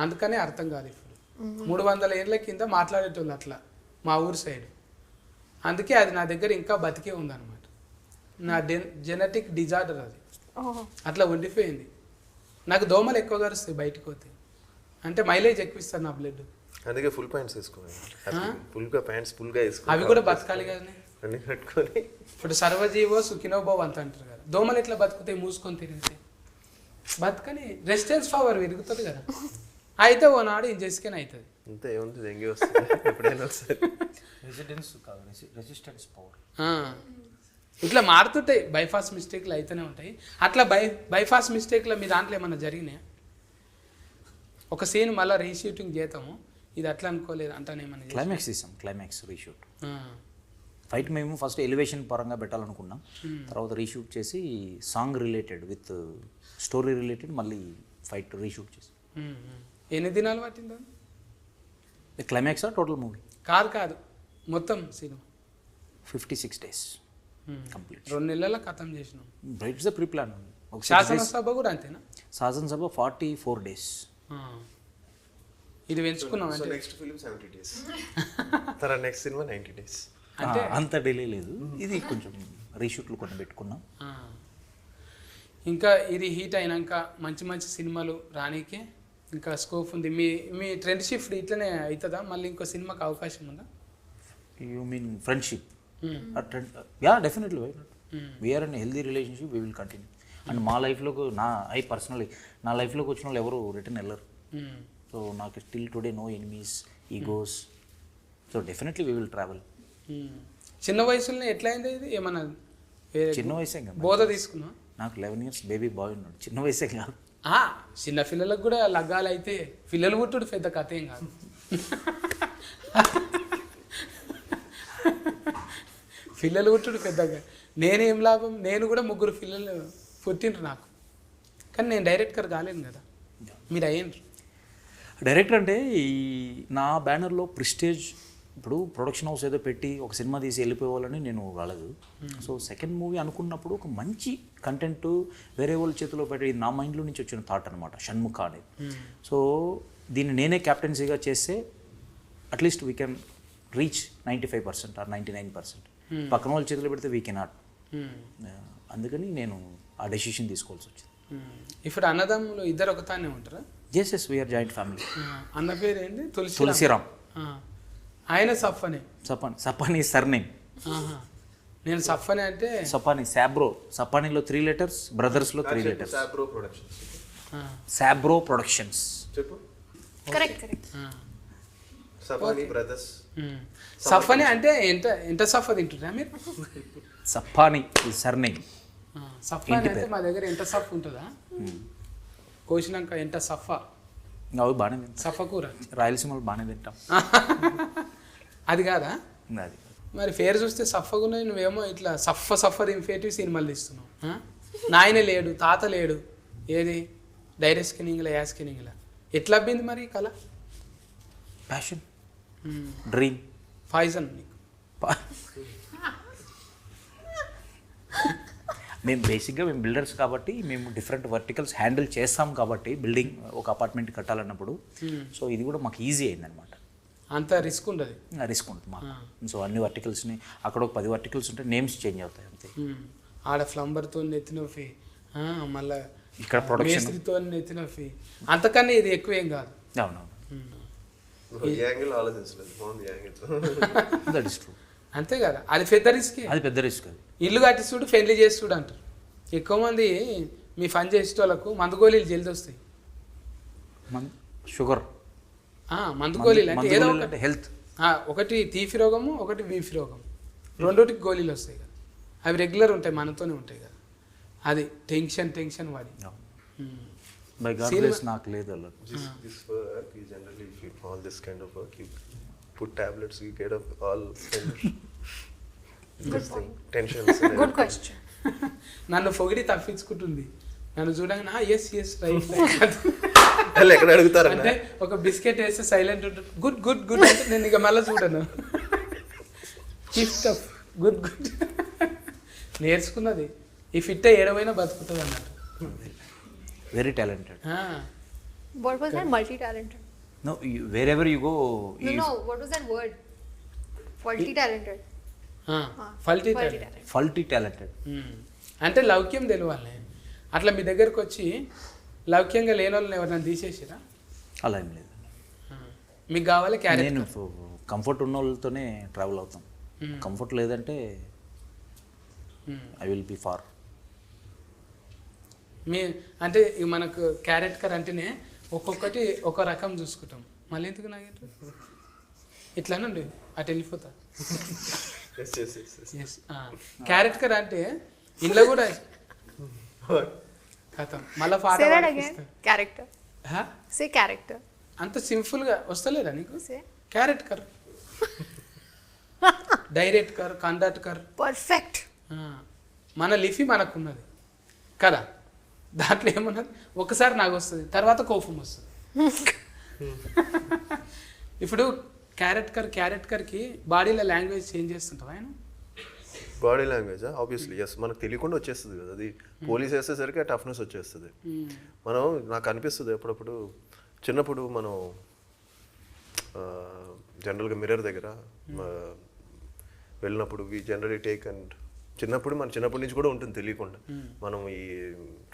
అందుకనే అర్థం కాదు ఇప్పుడు. 300 ఏళ్ళ కింద మాట్లాడేటోళ్ళు అట్లా మా ఊరు సైడ్. అందుకే అది నా దగ్గర ఇంకా బతికే ఉందన్నమాట. నా జెనెటిక్ డిజార్డర్ అది. అట్లా ఉండిపోయింది. నాకు దోమలు ఎక్కువ కరుస్తాయి బయటకు పోతే. అంటే మైలేజ్ ఎక్కువ ఇస్తారు నా బ్లడ్. అందుకే ఫుల్ ప్యాంట్స్ వేసుకోవాలి. ఫుల్గా ప్యాంట్స్ ఫుల్గా వేసుకోవాలి. అవి కూడా బతకాలి కదా. అన్ని కట్టుకొని ఇప్పుడు సర్వజీవో సుఖినోభవ్ అంత అంటారు కదా. దోమలు ఎట్లా బతుకుతాయి మూసుకొని తిరిగితే? బతకని రెసిస్టెన్స్ పవర్ పెరుగుతుంది కదా. అయితే ఓనాడు ఇంజెస్కెన్ అవుతుంది. అంతే ఏముంది దెంగి వస్తుంది ఎప్పుడైనా వస్తుంది. రెసిస్టెన్స్ పవర్ ఇట్లా మారుతుంటాయి. బైపాస్ మిస్టేక్లు అయితేనే ఉంటాయి. అట్లా బైపాస్ మిస్టేక్లో మీ దాంట్లో ఏమన్నా జరిగినాయా? ఒక సీన్ మళ్ళీ రీషూటింగ్ చేద్దాము, ఇది అట్లా అనుకోలేదు అంటానేమన్నా? క్లైమాక్స్ ఇస్తాం, క్లైమాక్స్ రీషూట్. ఫైట్ మేము ఫస్ట్ ఎలివేషన్ పరంగా పెట్టాలనుకున్నాం. తర్వాత రీషూట్ చేసి song related with story related మళ్ళీ ఫైట్ రీషూట్ చేసి. ఎన్ని దినాలు పట్టిందా? క్లైమాక్సా టోటల్ మూవీ? కాదు మొత్తం సినిమా 56 days కంప్లీట్. 2 నెలల ఖతం చేసినాం. It's the pre plan. శాసనసభ కూడా అంతేనా? శాసనసభ 44 days. ఇది పెంచుకున్నాం అంటే నెక్స్ట్ ఫిల్మ్ 70 days, తర్వాత నెక్స్ట్ సినిమా 90 days. అంటే అంత డిలే లేదు. ఇది కొంచెం రీషూట్లు కొన్ని పెట్టుకున్నాం. ఇంకా ఇది హీట్ అయినాక మంచి మంచి సినిమాలు రానీకే ఇంకా స్కోప్ ఉంది. మీ ట్రెండ్ షిఫ్ట్ ఇట్లనే అవుతుందా? మళ్ళీ ఇంకో సినిమాకి అవకాశం ఉందా? You mean friendship? Ya definitely. Why not? We are in healthy relationship, we will continue. And మా లైఫ్లోకి పర్సనలీ నా లైఫ్లోకి వచ్చిన వాళ్ళు ఎవరు రిటర్న్ వెళ్ళరు. సో నాకు still today no enemies, egos. So definitely we will travel. చిన్న వయసులోనే ఎట్లా అయింది ఇది? ఏమన్నా చిన్న వయసే కదా, బోధ తీసుకున్నా? నాకు 11 years బేబీ బాయ్ ఉన్నాడు. చిన్న వయసే కాదు. చిన్న పిల్లలకు కూడా లగ్గాలు అయితే పిల్లలు పుట్టుడు పెద్ద కథ ఏం కాదు. పిల్లలు పుట్టుడు పెద్దగా నేనేం లాభం? నేను కూడా 3 పిల్లలు పుట్టిండ్రు నాకు. కానీ నేను డైరెక్టర్ కాలేను కదా, మీరు అయ్యిండ్రు. డైరెక్టర్ అంటే ఈ నా బ్యానర్లో ప్రిస్టేజ్, ఇప్పుడు ప్రొడక్షన్ హౌస్ ఏదో పెట్టి ఒక సినిమా తీసి వెళ్ళిపోవాలని నేను రాలేదు. సో సెకండ్ మూవీ అనుకున్నప్పుడు ఒక మంచి కంటెంట్ వేరే వాళ్ళ చేతిలో పెట్టి నా మైండ్లో నుంచి వచ్చిన థాట్ అనమాట షణ్ముఖ అనేది. సో దీన్ని నేనే క్యాప్టెన్సీగా చేస్తే at least we can reach 95% or 99%. పక్కన వాళ్ళ చేతిలో పెడితే వీ కెనాట్. అందుకని నేను ఆ డెసిషన్ తీసుకోవాల్సి వచ్చింది. ఇప్పుడు అన్నదమ్ములు ఇద్దరు ఒకతానే ఉంటారా? Yes we are joint family. అన్న పేరు ఏంటి? తులసిరామ్. ఆయన సఫ్ఫనే. సపానీ సర్నేమ్. నేను సఫ్ఫనే అంటే సపానీ సాబ్రో. సపానీలో 3 letters, బ్రదర్స్లో 3 letters. సాబ్రో ప్రొడక్షన్స్. చెప్పు. Correct. సపానీ బ్రదర్స్. సఫ్ఫనే అంటే ఎంత సఫ్ తింటున్నా మీరు? సపానీ సర్నేమ్. సఫ్ఫనే అంటే మా దగ్గర ఎంత సఫ్ ఉంటుందా? కోసినాక ఎంత సఫా. అవి బాగానే తింటాం. సఫ కూర రాయలసీమలో బాగానే తింటాం. అది కాదా? అది మరి పేరు చూస్తే సఫగున్నాయి, నువ్వేమో ఇట్లా సఫర్ ఇన్ఫేటివ్ సినిమాలు తీస్తున్నావు. నాయన లేడు, తాత లేడు, ఏది డైరెక్ట్ స్కిన్నింగ్లా యా స్కిన్నింగ్లా ఎట్లా అబ్బింది మరి కళ? ప్యాషన్, డ్రీమ్, పాయిజన్ నీకు. మేము బేసిక్గా మేము బిల్డర్స్ కాబట్టి మేము డిఫరెంట్ వర్టికల్స్ హ్యాండిల్ చేస్తాం కాబట్టి బిల్డింగ్ ఒక అపార్ట్మెంట్ కట్టాలన్నప్పుడు సో ఇది కూడా మాకు ఈజీ అయిందనమాట. అంత రిస్క్ ఉండదు. రిస్క్ ఉంటుంది మాకు. సో అన్ని వర్టికల్స్ని అక్కడ ఒక 10 వర్టికల్స్ ఉంటే నేమ్స్ చేంజ్ అవుతాయి అంతే. ఆడ ఫ్లంబర్తో నెత్తిన ఫీ, మళ్ళీ ఇక్కడ ప్రొడక్షన్ నెత్తిన ఫీ, అంతకన్నా ఇది ఎక్కువ ఏం కాదు. అవునవును. That is true. అంతే కదా, అది పెద్ద రిస్క్. అది పెద్ద రిస్క్. అది ఇల్లు కట్టిస్తుడు పెళ్లి చేస్తుడు అంటారు. ఎక్కువ మంది మీ పని చేసేటోళ్ళకు మందు గోళీలు జల్ది వస్తాయి. షుగర్ మందు గోళీలు అంటే ఏదో ఒకటి హెల్త్, ఒకటి తీపి రోగము, ఒకటి బీపీ రోగం, రెండోటికి గోళీలు వస్తాయి కదా. అవి రెగ్యులర్ ఉంటాయి, మనతోనే ఉంటాయి కదా. అది టెన్షన్ వాడి బై గాడ్ గ్రేస్ నాకు లేదు అలా. This work is generally, if you all this kind of work, you put tablets, you get up all this thing, tensions. Good question. నన్ను పొగిడి తప్పించుకుంటుంది. నన్ను చూడంగా ఎస్ రైట్ వాళ్ళు ఎక్కడ అడుగుతారు అంటే ఒక బిస్కెట్ వేస్తే సైలెంట్ ఉంటుంది. గుడ్ గుడ్ గుడ్ అంటే నేను ఇక మళ్ళీ చూడను. గుడ్ గుడ్ నేర్చుకున్నది. ఈ ఫిట్ ఏడవైనా బతుకుతుంది అన్నట్టు. Very talented. What was that? Multi-talented. No wherever you go. No. What was that word? Multi-talented. Faulty Multi-talented. Faulty talented. అంటే లౌక్యం తెలియాలి. అట్లా మీ దగ్గరకు వచ్చి లౌక్యంగా లేని వాళ్ళని ఎవరైనా తీసేసిరా? అలా ఏం లేదు. మీకు కావాలి క్యారెట్. నేను కంఫర్ట్ ఉన్న వాళ్ళతోనే ట్రావెల్ అవుతాం. కంఫర్ట్ లేదంటే ఐ విల్ బి ఫార్. మీ అంటే ఇక మనకు క్యారెట్ కర్ అంటేనే ఒక్కొక్కటి ఒక రకం చూసుకుంటాం. మళ్ళీ ఎందుకు నాకు ఇట్లానండి అటు వెళ్ళిపోతా. క్యారెట్ కర్ అంటే ఇంట్లో కూడా కథం మళ్ళీ పాట Say that again. Character. Say character. అంత సింపుల్గా వస్తలేదా నీకు? Say. క్యారెట్ కర్, డైరెక్ట్ కర్, కండక్ట్ కర్. Perfect. మన లిఫీ మనకున్నది కదా, దాంట్లో ఏమున్నది ఒకసారి నాకు వస్తుంది, తర్వాత కోపం వస్తుంది. ఇప్పుడు క్యారెట్ కర్కి బాడీలో లాంగ్వేజ్ చేంజ్ చేస్తుంటాం ఆయన. బాడీ లాంగ్వేజ్ ఆబ్వియస్లీ ఎస్, మనకు తెలియకుండా వచ్చేస్తుంది కదా అది. పోలీస్ వేసేసరికి ఆ టఫ్నెస్ వచ్చేస్తుంది. మనం నాకు అనిపిస్తుంది అప్పుడప్పుడు చిన్నప్పుడు మనం జనరల్గా మిర్రర్ దగ్గర వెళ్ళినప్పుడు వి జనరలీ టేక్ అండ్ చిన్నప్పటి నుంచి కూడా ఉంటుంది తెలియకుండా. మనం ఈ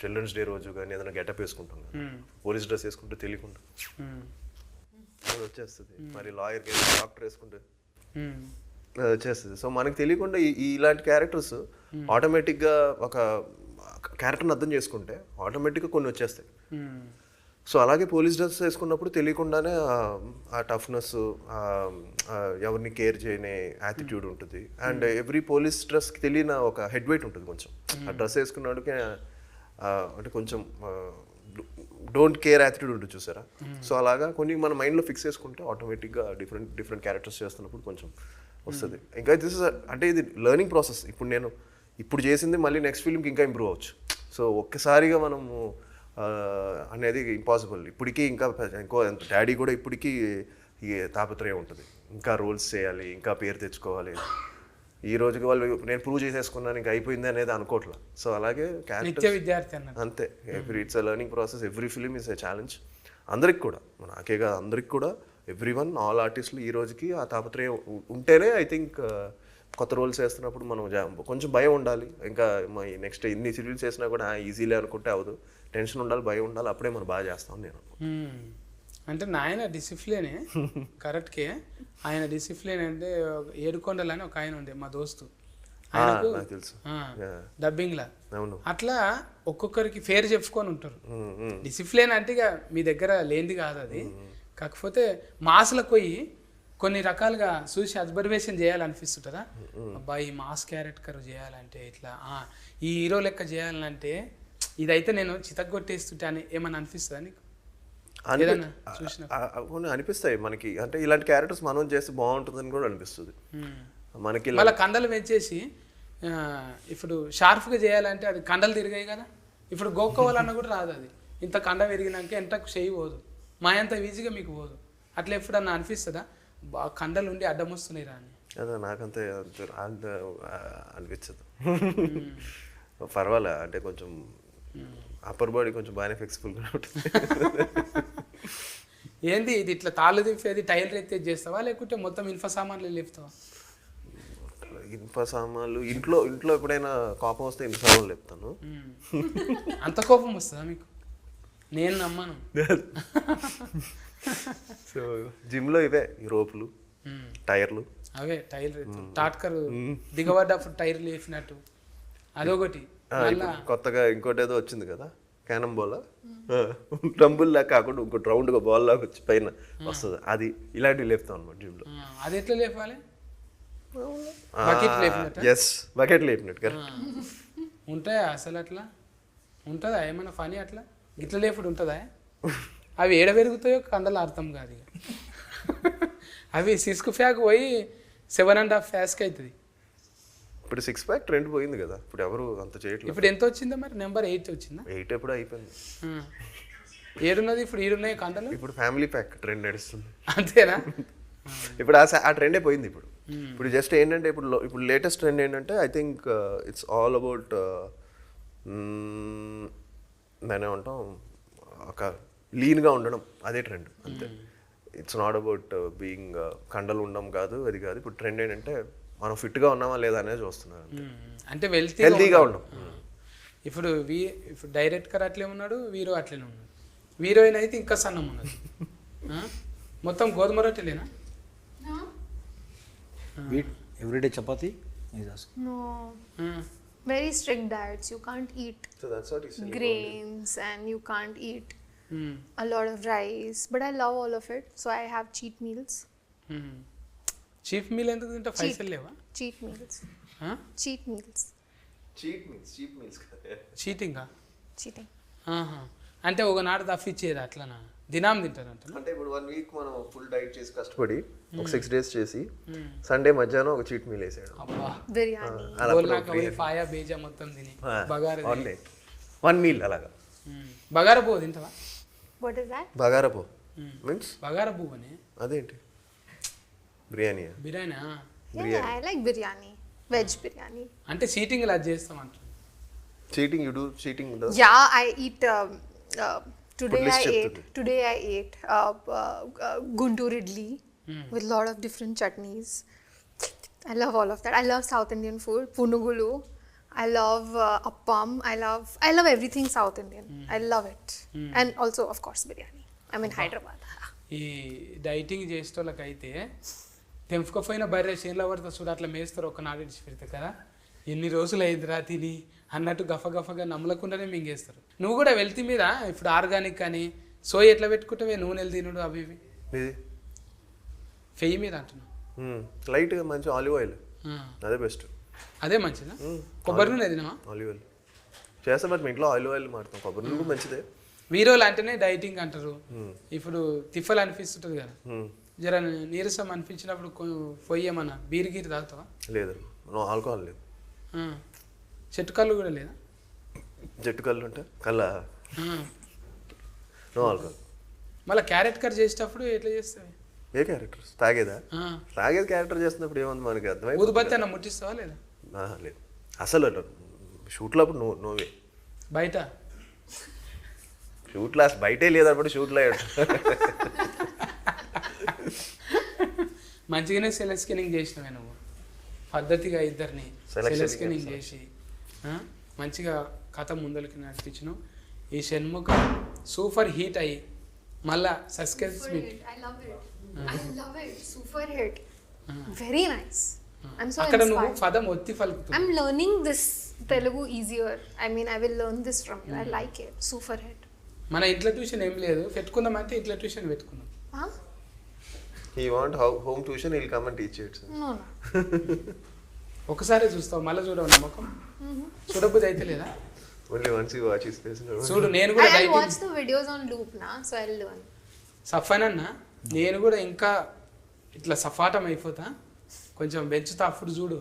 చిల్డ్రన్స్ డే రోజు కానీ ఏదైనా గెటప్ వేసుకుంటాం కదా, పోలీస్ డ్రెస్ వేసుకుంటే తెలియకుండా అది వచ్చేస్తుంది. మరి లాయర్కి డాక్టర్ వేసుకుంటే అది వచ్చేస్తుంది. సో మనకు తెలియకుండా ఇలాంటి క్యారెక్టర్స్ ఆటోమేటిక్గా ఒక క్యారెక్టర్ని అర్థం చేసుకుంటే ఆటోమేటిక్గా కొన్ని వచ్చేస్తాయి. సో అలాగే పోలీస్ డ్రెస్ వేసుకున్నప్పుడు తెలియకుండానే ఆ టఫ్నెస్, ఎవరిని కేర్ చేయనే యాటిట్యూడ్ ఉంటుంది. అండ్ ఎవ్రీ పోలీస్ డ్రెస్కి తెలియని ఒక హెడ్ వెయిట్ ఉంటుంది కొంచెం. ఆ డ్రెస్ వేసుకున్నాడికి అంటే కొంచెం డోంట్ కేర్ యాటిట్యూడ్ ఉంటుంది చూసారా. సో అలాగా కొన్ని మన మైండ్లో ఫిక్స్ చేసుకుంటే ఆటోమేటిక్గా డిఫరెంట్ క్యారెక్టర్స్ చేస్తున్నప్పుడు కొంచెం వస్తుంది. ఇంకా దిస్ ఇస్ అంటే ఇది లెర్నింగ్ ప్రాసెస్. ఇప్పుడు చేసింది మళ్ళీ నెక్స్ట్ ఫిల్మ్కి ఇంకా ఇంప్రూవ్ అవ్వచ్చు. సో ఒక్కసారిగా మనము అనేది ఇంపాసిబుల్. ఇప్పటికీ ఇంకో డాడీ కూడా ఇప్పటికీ ఈ తాపత్రయం ఉంటుంది, ఇంకా రోల్స్ చేయాలి, ఇంకా పేరు తెచ్చుకోవాలి. ఈ రోజుకి వాళ్ళు నేను ప్రూవ్ చేసేసుకున్నాను ఇంకా అయిపోయింది అనేది అనుకోవట్లేదు. సో అలాగే విద్యార్థి అంతే. It's a learning process. Every film is a challenge. అందరికి కూడా, నాకే కాదు అందరికి కూడా, ఎవ్రీవన్, ఆల్ ఆర్టిస్టులు ఈ రోజుకి ఆ తాపత్రయం ఉంటేనే ఐ థింక్ కొత్త రోల్స్ వేస్తున్నప్పుడు మనం కొంచెం భయం ఉండాలి. ఇంకా నెక్స్ట్ ఇన్ని సీరియల్స్ వేసినా కూడా ఈజీలే అనుకుంటే అవ్వదు. టెన్షన్ ఉండాలి, భయం ఉండాలి, అప్పుడే మనం బాగా చేస్తాం నేను. అంటే నాయన డిసిప్లినే కరెక్ట్కే. ఆయన డిసిప్లిన్ అంటే ఏడుకొండలు అని ఒక ఆయన ఉండే మా దోస్తు, ఆయనకు తెలుసు డబ్బింగ్లా. అట్లా ఒక్కొక్కరికి ఫేర్ చెప్పుకొని ఉంటారు. డిసిప్లిన్ అంటే ఇక మీ దగ్గర లేనిది కాదు అది. కాకపోతే మాస్లకు పోయి కొన్ని రకాలుగా చూసి అబ్జర్వేషన్ చేయాలనిపిస్తుంటుందా, అబ్బాయి మాస్ క్యారెక్టర్ చేయాలంటే ఇట్లా, ఈ హీరో లెక్క చేయాలంటే ఇదైతే నేను చితగ్గొట్టేస్తుంటే అని ఏమన్నా అనిపిస్తుందా నీకు? అనిపిస్తాయి మనకి. అంటే ఇలాంటి క్యారెక్టర్స్ మనం చేస్తే బాగుంటుందని కూడా అనిపిస్తుంది మనకి. మళ్ళీ కండలు పెంచేసి ఇప్పుడు షార్ప్గా చేయాలంటే అది కండలు తిరిగాయి కదా. ఇప్పుడు గోక్కోవాలన్నా కూడా రాదు అది. ఇంత కండ పెరిగినాక ఎంతకు చేయి పోదు, మా అంత ఈజీగా మీకు పోదు. అట్లా ఎప్పుడన్నా అనిపిస్తుందా బాగా కండలు ఉండి అడ్డం వస్తున్నాయి రా అని? అదే నాకంతే అనిపించదు. పర్వాలే, అంటే కొంచెం అప్పర్ బాడీ కొంచెం బాగానే ఫ్లెక్సిబుల్గా ఉంటుంది. ఏంది ఇది ఇట్లా తాళ్ళు దింపేది టైల్ ఎత్తేది చేస్తావా, లేకుంటే మొత్తం ఇన్ఫ సామాన్లు లేపుతావా? ఇన్ఫ సామాన్లు ఇంట్లో ఎప్పుడైనా కోపం వస్తే ఇన్ఫ సామాన్లు లేపుతాను. అంత కోపం వస్తుందా మీకు? నేను నమ్మను. సో జిమ్లో ఇవే ఈ రోపులు, టైర్లు, అవే టైర్ టాట్కర్ దిగబడ్డప్పుడు టైర్ లేపినట్టు అదొకటి. కొత్తగా ఇంకోటి ఏదో వచ్చింది కదా, క్యానమ్ బాల్, రంబుల్ లాగా కాకుండా ఇంకోటి రౌండ్గా బాల్ లాగా వచ్చి పైన వస్తుంది, అది ఇలాంటివి లేపుతాం అనమాట జిమ్లో. అది ఎట్లా లేపాలి? ఎస్, బకెట్ లేపినట్టు కదా. ఉంటాయా అసలు? అట్లా ఉంటుందా ఏమైనా ఫనీ అట్లా? గిట్ల లేపుడు ఉంటుందా? అవి ఏడ పెరుగుతాయో కండలు అర్థం కాదు ఇక. అవి సిస్క్ ఫ్యాక్ పోయి 7.5 ఫ్యాస్కి అవుతుంది. ఇప్పుడు 6 ప్యాక్ ట్రెండ్ పోయింది కదా, ఇప్పుడు ఎవరు అంత చేయట్లేదు. ఇప్పుడు ఎంత వచ్చిందా మరి? నెంబర్ 8 వచ్చిందా? 8 ఎప్పుడు అయిపోయింది. ఏడున్నది ఇప్పుడు? ఈడున్నాయి కండలు. ఇప్పుడు ఫ్యామిలీ ప్యాక్ ట్రెండ్ నడుస్తుంది. అంతేనా? ఇప్పుడు ఆ ట్రెండే పోయింది. ఇప్పుడు జస్ట్ ఏంటంటే ఇప్పుడు లేటెస్ట్ ట్రెండ్ ఏంటంటే I think it's all about దానేమంటాం ఒక లీన్గా ఉండడం, అదే ట్రెండ్ అంతే. ఇట్స్ నాట్ అబౌట్ బీయింగ్ కండలు ఉండడం కాదు, అది కాదు. ఇప్పుడు ట్రెండ్ ఏంటంటే మనం ఫిట్గా ఉన్నామా లేదా అనేది చూస్తున్నారు, అంటే హెల్తీగా ఉండడం. ఇప్పుడు ఇప్పుడు డైరెక్టర్ అట్లే ఉన్నాడు, హీరో అట్లనే ఉన్నాడు. హీరోయిన్ అయితే ఇంకా సన్నం ఉన్నది. మొత్తం గోధుమ రొట్టెలేనా? Everyday chapati? No. Very strict diets. You can't eat So that's what he's saying. grains and you can't eat a lot of rice. But I love all of it. So I have cheat meals. Chief meal ఎందుకు తింటే పైసలు లేవా? Cheat meals. Cheat meals. Cheap meals చీటింగా? Cheating. అంటే ఒకనాడు తప్పిచ్చేది అట్లనా? దినాం తింటారంట. అంటే ఇప్పుడు 1 వీక్ మనం ఫుల్ డైట్ చేసి కష్టపడి ఒక 6 డేస్ చేసి సండే మధ్యాహ్నం ఒక చీట్ మీల్ వేసాడు. అబ్బా, Biryani. గోల్నాక పోయి పాయా బేజా మొత్తం తిని బగారా 1 మీల్ అలాగా. బగారా పువ్వు తింటావా? What is that? బగారపు మీన్స్ బగారా పువ్వు అని అదేంటి? Biryani. Biryani? Yeah, I like biryani. Veg biryani. అంటే చీటింగ్ అది చేస్తాం అంట. Cheating, you do cheating? Yeah, I eat. Today Food list I ate guntur idli with lot of different chutneys. I love all of that. I love South Indian food. Punugulu. I love appam. I love everything South Indian. I love it. And also, of course, biryani. I'm in Hyderabad. ఈ డైటింగ్ చేసేటోళ్ళకైతే తెంపుకపోయిన బర్రె చేనులో పడితే చూడు అట్లా మేస్తారు ఒక నాడు ఇడిచి పెడతారు కదా, ఎన్ని రోజులు అయిందిరా తిని అన్నట్టు గఫగఫగా నమ్మలకుండానే మింగేస్తారు. నువ్వు కూడా వెళ్తే మీద ఇప్పుడు ఆర్గానిక్ అని సోయి ఎట్లా పెట్టుకుంటావే, నూనెలు తినుడు అవి ఇవి ఫెయ్యి మీద అంటున్నావు. లైట్గా మంచి ఆలివ్ ఆయిల్, అదే బెస్ట్. అదే మంచిదా? కొబ్బరి నూనె తినవా? ఆలివ్ ఆయిల్ చేస్తాం, బట్ మీ ఇంట్లో ఆలివ్ ఆయిల్ మాడతాం. కొబ్బరి నూనె మంచిదే. వీరోలు అంటేనే డైటింగ్ అంటారు. ఇప్పుడు తిఫలు అనిపిస్తుంటుంది కదా, జర నీరసం అనిపించినప్పుడు పొయ్యి ఏమన్నా బీర్ గీరు తాగుతావా? లేదు, నో ఆల్కహాల్ లేదు. చెట్టు కళ్ళు కూడా లేదా? జట్టు కళ్ళు ఉంటే కళ్ళ నో ఆల్కహాల్. మళ్ళీ క్యారెట్ కట్ చేసేటప్పుడు ఎట్లా చేస్తావు? ఏ క్యారెక్టర్? తాగేదా? తాగేది క్యారెక్టర్ చేస్తున్నప్పుడు ఏముంది మనకి అర్థమైంది. ఊదుబత్తి అన్న ముట్టిస్తావా లేదా? లేదు అసలు, షూట్లో అప్పుడు నోవే. బయట షూట్లో అసలు బయటే లేదన్నప్పుడు షూట్లో మంచిగానే సెల్ స్కానింగ్ చేసినవే నువ్వు, పద్ధతిగా ఇద్దరిని సెల్ స్కానింగ్ చేసి మంచిగా కథ ముందరికి నడిపించినావు. ఈ షణ్ముఖ సూపర్ హీట్ అయ్యి మళ్ళా suspense meet. I love it. Super hit. Very nice. I'm so అక్కడ నువ్వు inspired. పదం ఒత్తి పలుకుతున్నావు. I'm learning this Telugu easier. I mean, I will learn this from you. I like it. Super hit. మన ఇంట్లో ట్యూషన్ ఏం లేదు, పెట్టుకుందామంటే ఇంట్లో ట్యూషన్ పెట్టుకున్నాం. Huh? He want home tuition, he'll come and teach it. No. ఒకసారి చూస్తావు, మళ్ళీ చూడవు నమ్మకం చూడబుద్ధి అయితే లేదా? Only once you watch his face. చూడు నేను కూడా I'll dieting watch the videos on loop now, so I'll learn. సఫానన్న నేను కూడా ఇంకా ఇట్లా సఫాటం అయిపోతా, కొంచెం పెంచుతా. అప్పుడు చూడు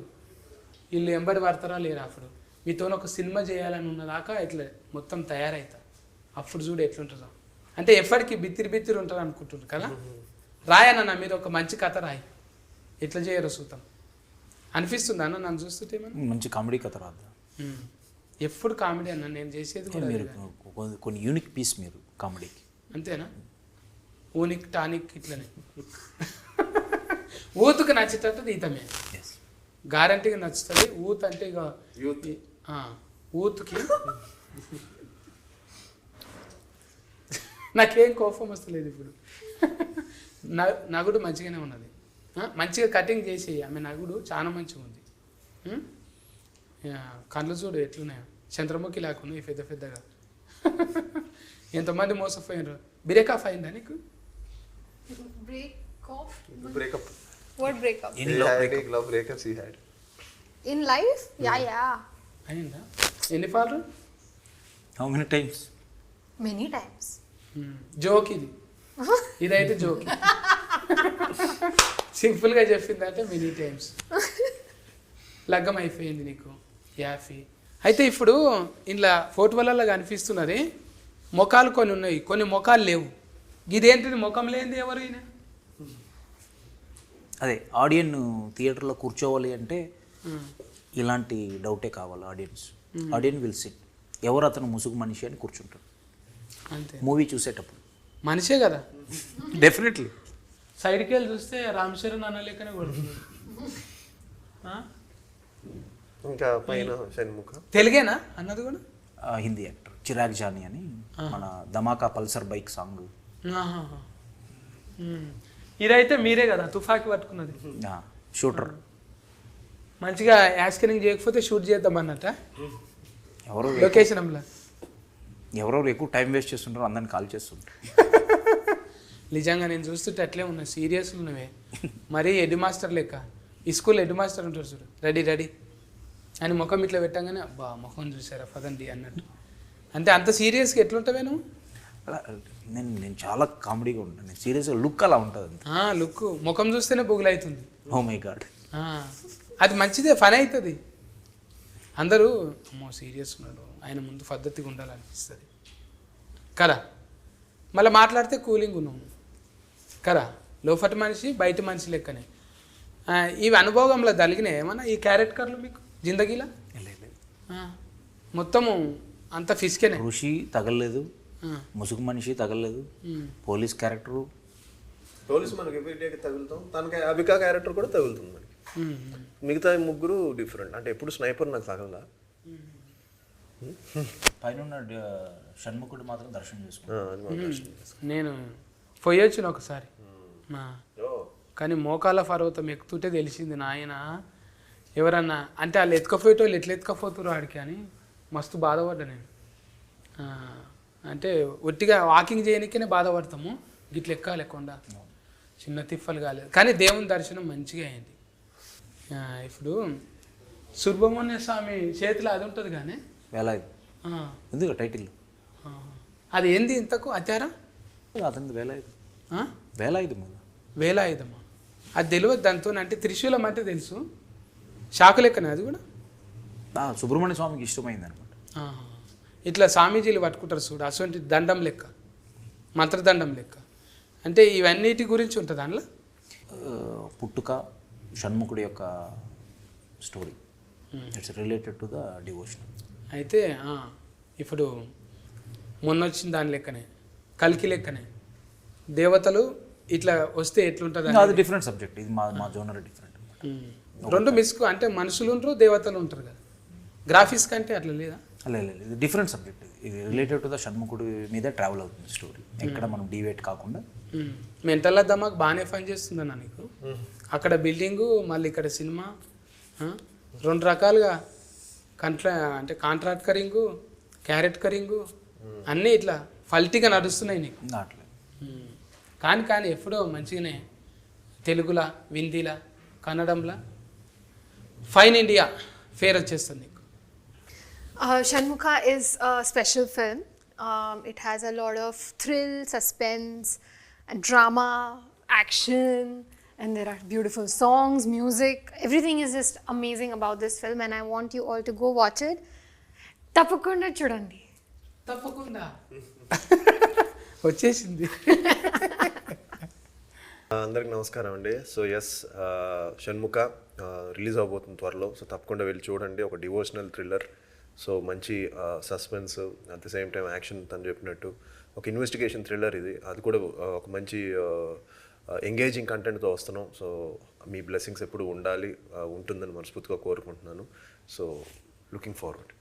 వీళ్ళు ఎంబడి పడతారా లేరా, అప్పుడు మీతో ఒక సినిమా చేయాలని ఉన్నదాకా ఇట్లా మొత్తం తయారవుతా. అప్పుడు చూడు ఎట్లుంటుందో. అంటే ఎప్పటికీ బిత్తిరి ఉంటుంది అనుకుంటున్నారు కదా. రాయనన్న మీరు ఒక మంచి కథ రాయి, ఎట్లా చేయరు చూద్దాం అనిపిస్తుంది అన్న నన్ను చూస్తుంటే. మంచి కామెడీ కథ రాద్దా? ఎప్పుడు కామెడీ అన్న నేను చేసేది కూడా మీరు కొన్ని యూనిక్ పీస్ మీరు కామెడీకి. అంతేనా? ఊనిక్ టానిక్ ఇట్లనే ఊతుకు నచ్చేటట్టు ఈతమే గ్యారంటీగా నచ్చుతుంది. ఊత్ అంటే ఇక ఊతుకి నాకేం కోపం వస్తలేదు ఇప్పుడు. నగుడు మంచిగానే ఉన్నది, మంచిగా కటింగ్ చేసి ఆమె నగుడు చాలా మంచిగా ఉంది. కళ్ళు చూడు ఎట్లున్నాయో, చంద్రముఖి లేకున్నాయి పెద్ద పెద్దగా. ఎంతమంది మోసపోయినారు. బ్రేక్ ఆఫ్ అయిందా నీకు? Breakup. What breakup? Love breakups he had. In life? Yeah. అయిందా? ఎన్ని పాలు? How many times? Many times. Joke ఇది, ఇదైతే జోక్. సింపుల్గా చెప్పిందంటే మెనీ టైమ్స్. లగ్గం అయిపోయింది నీకు యాఫీ. అయితే ఇప్పుడు ఇంట్లో ఫోటోలలో కనిపిస్తున్నది ముఖాలు కొన్ని ఉన్నాయి, కొన్ని ముఖాలు లేవు. ఇదేంటిది ముఖం లేనిది ఎవరు ఈయన? అదే ఆడియన్ థియేటర్లో కూర్చోవాలి అంటే ఇలాంటి డౌటే కావాలి. ఆడియన్ విల్ సిట్, ఎవరు అతను ముసుగు మనిషి అని కూర్చుంటాడు అంతే. మూవీ చూసేటప్పుడు మనిషే కదా. డెఫినెట్లీ. సైడ్కి వెళ్ళి చూస్తే రామ్ చరణ్ అన్న లెక్కనే కొడుతుంది. ఇంకా పైన షణ్ముఖ తెలుగేనా అన్నది కూడా? హిందీ యాక్టర్ చిరాగ్ జానీ అని, మన ధమాకా పల్సర్ బైక్ సాంగ్. ఇదైతే మీరే కదా తుఫాకి పట్టుకున్నది. షూటర్. మంచిగా యాస్కరింగ్ చేయకపోతే షూట్ చేద్దాం అన్నట్ట ఎవరో లొకేషన్ అమ్లా. ఎవరెవరు ఎక్కువ టైం వేస్ట్ చేస్తుంటారో అందరిని కాల్ చేస్తుంటారు. నిజంగా నేను చూస్తుంటే అట్లే ఉన్నా, సీరియస్లు ఉన్నవే. మరీ హెడ్ మాస్టర్ లెక్క. ఈ స్కూల్ హెడ్ మాస్టర్ ఉంటారు చూడు, రెడీ రెడీ అని ముఖం ఇట్లా పెట్టంగానే అబ్బా ముఖం చూసారా పదండి అన్నట్టు. అంటే అంత సీరియస్గా ఎట్లుంటావే నువ్వు? నేను చాలా కామెడీగా ఉంటాను. నేను సీరియస్గా లుక్ అలా ఉంటుంది అంతే. లుక్ ముఖం చూస్తేనే బొగులవుతుంది. Oh my God. అది మంచిదే, ఫన్ అవుతుంది. అందరూ అమ్మో సీరియస్ ఉన్నాడు, ఆయన ముందు పద్ధతిగా ఉండాలనిపిస్తుంది కదా. మళ్ళీ మాట్లాడితే కూలింగ్ ఉన్నాము కదా, లోపటి మనిషి బయట మనిషి లెక్కనే. ఇవి అనుభవంలో తగిలినాయి ఏమన్నా ఈ క్యారెక్టర్లు మీకు జిందగీలా? మొత్తము అంత ఫిస్కేనే. ఋషి తగలలేదు, ముసుగు మనిషి తగలలేదు, పోలీస్ క్యారెక్టరు. పోలీస్ మనకి ఎవ్రీడేకి తగులుతాం, తనకి అబికా క్యారెక్టర్ కూడా తగులుతుంది మనకి. మిగతా ముగ్గురు డిఫరెంట్. అంటే ఎప్పుడు స్నైపర్ నాకు తగలదా. పైన షణ్ముఖుడు మాత్రం దర్శనం చేసుకున్నాను. నేను పోయొచ్చిన ఒకసారి, కానీ మోకాల పర్వతం ఎక్కుతుంటే తెలిసింది నాయన ఎవరన్నా అంటే వాళ్ళు ఎత్తుకపోయేటోళ్ళు ఎట్లా ఎత్తుకపోతున్నారు ఆడికి అని మస్తు బాధపడ్డా నేను. అంటే ఒట్టిగా వాకింగ్ చేయడానికే బాధపడతాము, గిట్ల ఎక్కాలి కొండ, చిన్న తిప్పలు కాలేదు. కానీ దేవుని దర్శనం మంచిగా అయింది. ఇప్పుడు సుబ్రహ్మణ్య స్వామి చేతిలో అది ఉంటుంది కానీ వేలాయుధం ఎందుకు టైటిల్ అది ఏంది ఇంతకు అత్యారా? అతనిది వేలాయుధం. వేలాయుధం వేలాయుధమా? అది తెలియదు దాంతో. అంటే త్రిశూలం అంటే తెలుసు, షాకు లెక్కనే అది కూడా. సుబ్రహ్మణ్య స్వామికి ఇష్టమైంది అనమాట. ఇట్లా స్వామీజీలు పట్టుకుంటారు చూడు, అటువంటి దండం లెక్క, మంత్రదండం లెక్క. అంటే ఇవన్నిటి గురించి ఉంటుంది అందులో. పుట్టుక షణ్ముఖుడి యొక్క story, it's related to the devotion. అయితే ఇప్పుడు మొన్న వచ్చిన దాని లెక్కనే, కల్కి లెక్కనే దేవతలు ఇట్లా వస్తే ఎట్లుంటుంది అది డిఫరెంట్ సబ్జెక్ట్. ఇది మా జోనర్ డిఫరెంట్. రెండు మిస్కు అంటే మనుషులు ఉంటారు దేవతలు ఉంటారు కదా. గ్రాఫిక్స్ కంటే అట్లా లేదా? లేదు, ఇది డిఫరెంట్ సబ్జెక్ట్. ఇది రిలేటెడ్ టు ద షణ్ముఖుడి మీద ట్రావెల్ అవుతుంది స్టోరీ. ఎక్కడ మనం డివేట్ కాకుండా. మెంటల్ దమాక్ బాగానే పని చేస్తుందన్నా నీకు. అక్కడ బిల్డింగు, మళ్ళీ ఇక్కడ సినిమా, రెండు రకాలుగా అంటే కాంట్రాక్ట్ కరింగు, క్యారెట్ కరింగు అన్నీ ఇట్లా ఫల్టీగా నడుస్తున్నాయి నీకు. కానీ ఎప్పుడో మంచిగానే తెలుగులా, హిందీలా, కన్నడంలా ఫైన్ ఇండియా ఫేర్ వచ్చేస్తుంది నీకు. Shanmukha is a special film. It has a lot of thrill, suspense, and drama, action, and there are beautiful songs, music. Everything is just amazing about this film, and I want you all to go watch it. Tappakunda chudandi. తప్పకుండా వచ్చేసింది. అందరికి నమస్కారం అండి. సో ఎస్, షణ్ముఖ రిలీజ్ అవబోతుంది త్వరలో. సో తప్పకుండా వెళ్ళి చూడండి. ఒక డివోషనల్ థ్రిల్లర్, సో మంచి suspense, at the same time action. తను చెప్పినట్టు ఒక ఇన్వెస్టిగేషన్ థ్రిల్లర్ ఇది. అది కూడా ఒక మంచి ఎంగేజింగ్ కంటెంట్తో వస్తున్నాం. సో మీ బ్లెస్సింగ్స్ ఎప్పుడు ఉంటుందని మనస్ఫూర్తిగా కోరుకుంటున్నాను. So looking forward.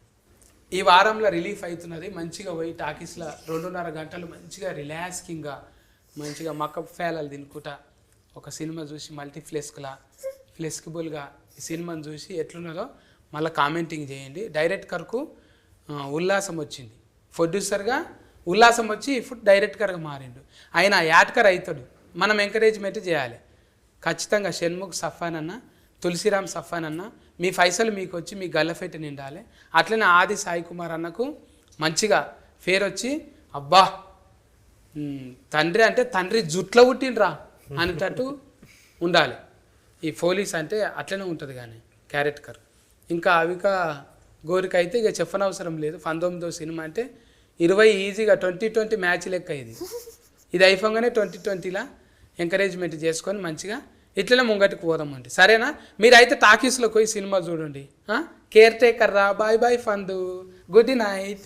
ఈ వారంలో రిలీఫ్ అవుతున్నది. మంచిగా పోయి టాకీస్లో 2.5 గంటలు మంచిగా రిలాక్సింగ్గా మంచిగా మకప్ ఫేలాలు తినుకుంటా ఒక సినిమా చూసి ఫ్లెక్సిబుల్గా ఈ సినిమాను చూసి ఎట్లున్నదో మళ్ళీ కామెంటింగ్ చేయండి. డైరెక్టర్కు ఉల్లాసం వచ్చింది, ప్రొడ్యూసర్గా ఉల్లాసం వచ్చి ఇప్పుడు డైరెక్టర్గా మారిండు. ఆయన యాడ్కర్ అవుతాడు, మనం ఎంకరేజ్మెంట్ చేయాలి ఖచ్చితంగా. షణ్ముఖ్ సఫాన్ అన్న, తులసిరామ్ సఫాన్ అన్న, మీ పైసలు మీకు వచ్చి మీ గల్లఫెట్టి నిండాలి. అట్లనే ఆది సాయి కుమార్ అన్నకు మంచిగా ఫేర్ వచ్చి అబ్బా తండ్రి అంటే తండ్రి జుట్లో పుట్టిండ్రా అనేటట్టు ఉండాలి. ఈ పోలీస్ అంటే అట్లనే ఉంటుంది కానీ క్యారెక్టర్. ఇంకా అవిక గోరిక అయితే ఇక చెప్పనవసరం లేదు. 19వ సినిమా అంటే 20 ఈజీగా 2020 మ్యాచ్ లెక్క ఇది అయిపోగానే 2020లా ఎంకరేజ్మెంట్ చేసుకొని మంచిగా ఇట్లనే ముంగటికి పోదామండి. సరేనా? మీరైతే టాకీస్లోకి పోయి సినిమా చూడండి. కేర్ టేకర్ రా. బాయ్ బాయ్ ఫందు. Good night.